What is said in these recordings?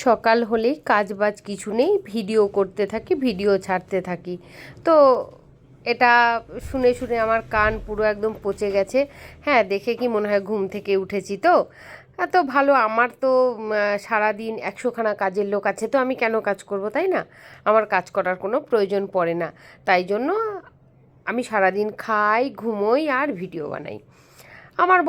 সকাল হলেই কাজবাজ কিছু নেই, ভিডিও করতে থাকি, ভিডিও ছাড়তে থাকি। তো এটা শুনে শুনে আমার কান পুরো একদম পচে গেছে। হ্যাঁ, দেখে কি মনে হয় ঘুম থেকে উঠেছি তো এত ভালো। আমার তো সারাদিন 100খানা কাজের লোক আছে, তো আমি কেন কাজ করব, তাই না? আমার কাজ করার কোনো প্রয়োজন পড়ে না। তাই জন্য আমি সারাদিন খাই, ঘুমোই আর ভিডিও বানাই। আমার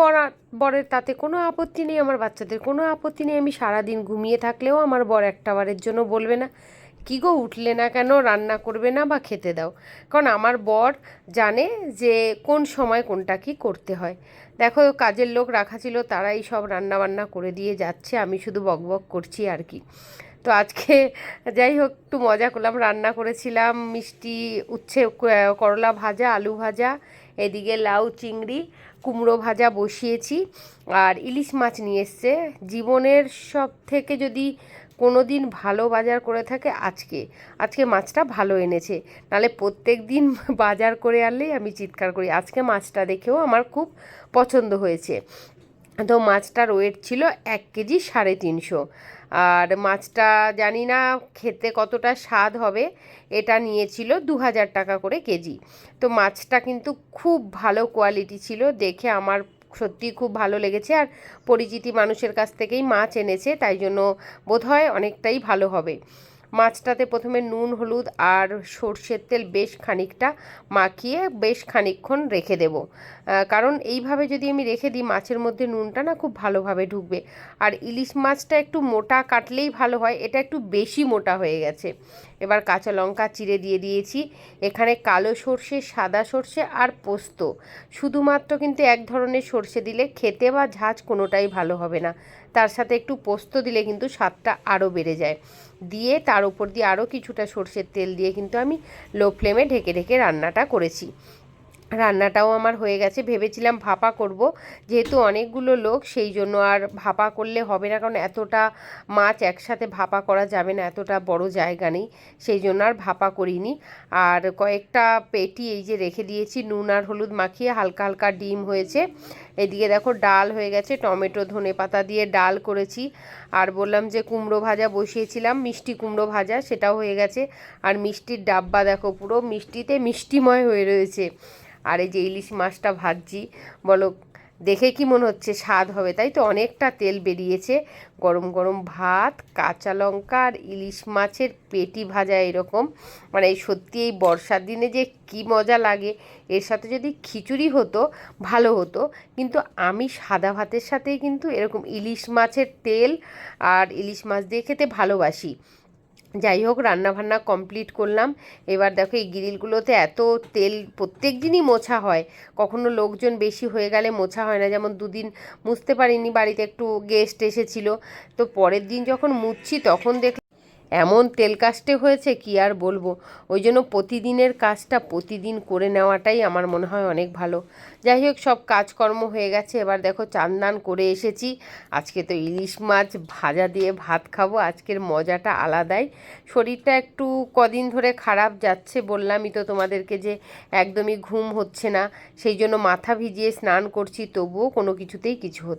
বরের তাতে কোনো আপত্তি নেই, আমার বাচ্চাদের কোনো আপত্তি নেই। আমি সারাদিন ঘুমিয়ে থাকলেও আমার বর একটা বারের জন্য বলবে না কী গো উঠলে না কেন, রান্না করবে না বা খেতে দাও। কারণ আমার বর জানে যে কোন সময় কোনটা কি করতে হয়। দেখো, কাজের লোক রাখা ছিল, তারাই সব রান্না বান্না করে দিয়ে যাচ্ছে, আমি শুধু বকবক করছি আর কি। তো আজকে যাই হোক একটু মজা করলাম, রান্না করেছিলাম মিষ্টি, উচ্ছে, করলা ভাজা, আলু ভাজা, এদিকে লাউ চিংড়ি কুমড়ো ভাজা বসিয়েছি। আর ইলিশ মাছ নিয়ে এসছে। জীবনের সব থেকে যদি কোনো দিন ভালো বাজার করে থাকে আজকে আজকে মাছটা ভালো এনেছে। নাহলে প্রত্যেক দিন বাজার করে আনলেই আমি চিৎকার করি। আজকে মাছটা দেখেও আমার খুব পছন্দ হয়েছে। তো মাছটার ওয়েট ছিল 1 কেজি 350। আর মাছটা জানি না খেতে কতটা স্বাদ হবে। এটা নিয়েছিল 2000 টাকা করে কেজি। তো মাছটা কিন্তু খুব ভালো কোয়ালিটি ছিল, দেখে আমার সত্যি খুব ভালো লেগেছে। আর পরিচিতি মানুষের কাছ থেকেই মাছ এনেছে, তাই জন্য বোধহয় অনেকটাই ভালো হবে। মাছটাতে প্রথমে নুন হলুদ আর সর্ষের তেল বেশ খানিকটা মাখিয়ে বেশ খানিকক্ষণ রেখে দেব। কারণ এইভাবে যদি আমি রেখে দিই মাছের মধ্যে নুনটা না খুব ভালোভাবে ঢুকবে। আর ইলিশ মাছটা একটু মোটা কাটলেই ভালো হয়, এটা একটু বেশি মোটা হয়ে গেছে। এবার কাঁচা লঙ্কা চিড়ে দিয়ে দিয়েছি। এখানে কালো সর্ষে, সাদা সর্ষে আর পোস্ত, শুধুমাত্র কিন্তু এক ধরনের সর্ষে দিলে খেতে বা ঝাঁঝ কোনোটাই ভালো হবে না। তার সাথে একটু পোস্ত দিলে কিন্তু স্বাদটা আরও বেড়ে যায়। দিয়ে তার উপর দিয়ে আরও কিছুটা সর্ষের তেল দিয়ে কিন্তু আমি লো ফ্লেমে ঢেকে ঢেকে রান্নাটা করেছি। রান্নাটাও আমার হয়ে গেছে। ভেবেছিলাম ভাপা করব, যেহেতু অনেকগুলো লোক সেই জন্য আর ভাপা করলে হবে না, কারণ এতটা মাছ একসাথে ভাপা করা যাবে না, এতটা বড় জায়গা নেই, সেই জন্য আর ভাপা করিনি। আর কয়েকটা পেটি এই যে রেখে দিয়েছি নুন আর হলুদ মাখিয়ে, হালকা হালকা ডিম হয়েছে। এদিকে দেখো ডাল হয়ে গেছে, টমেটো ধনে পাতা দিয়ে ডাল করেছি। আর বললাম যে কুমড়ো ভাজা বসিয়েছিলাম, মিষ্টি কুমড়ো ভাজা, সেটাও হয়ে গেছে। আর মিষ্টির ডাব্বা দেখো পুরো মিষ্টিতে মিষ্টিময় হয়ে রয়েছে। আর এই যে ইলিশ মাছটা ভাজছি, বলো দেখে কি মনে হচ্ছে স্বাদ হবে, তাই তো? অনেকটা তেল বেরিয়েছে। গরম গরম ভাত, কাঁচা লঙ্কা আর ইলিশ মাছের পেটি ভাজা, এরকম মানে সত্যি এই বর্ষার দিনে যে কি মজা লাগে। এর সাথে যদি খিচুড়ি হতো ভালো হতো, কিন্তু আমি সাদা ভাতের সাথেই কিন্তু এরকম ইলিশ মাছের তেল আর ইলিশ মাছ দিয়ে খেতে ভালোবাসি। যাই হোক, রান্নাবান্না কমপ্লিট করলাম। এবার দেখো এই গ্রিলগুলোতে এত তেল প্রত্যেক দিনই মোছা হয়, কখনো লোকজন বেশি হয়ে গেলে মোছা হয় না। যেমন দুদিন মুছতে পারিনি, বাড়িতে একটু গেস্ট এসেছিল। তো পরের দিন যখন মুছছি তখন দেখলাম এমন তেল কাস্টে হয়েছে কি আর বলবো। ওই জন্য প্রতিদিনের কাজটা প্রতিদিন করে নেওয়াটাই আমার মনে হয় অনেক ভালো। যাই হোক, সব কাজকর্ম হয়ে গেছে। এবার দেখো চান দান করে এসেছি। আজকে তো ইলিশ মাছ ভাজা দিয়ে ভাত খাবো, আজকের মজাটা আলাদাই। শরীরটা একটু কদিন ধরে খারাপ যাচ্ছে, বললামই তো তোমাদেরকে যে একদমই ঘুম হচ্ছে না, সেই জন্য মাথা ভিজিয়ে স্নান করছি, তবুও কোনো কিছুতেই কিছু হচ্ছে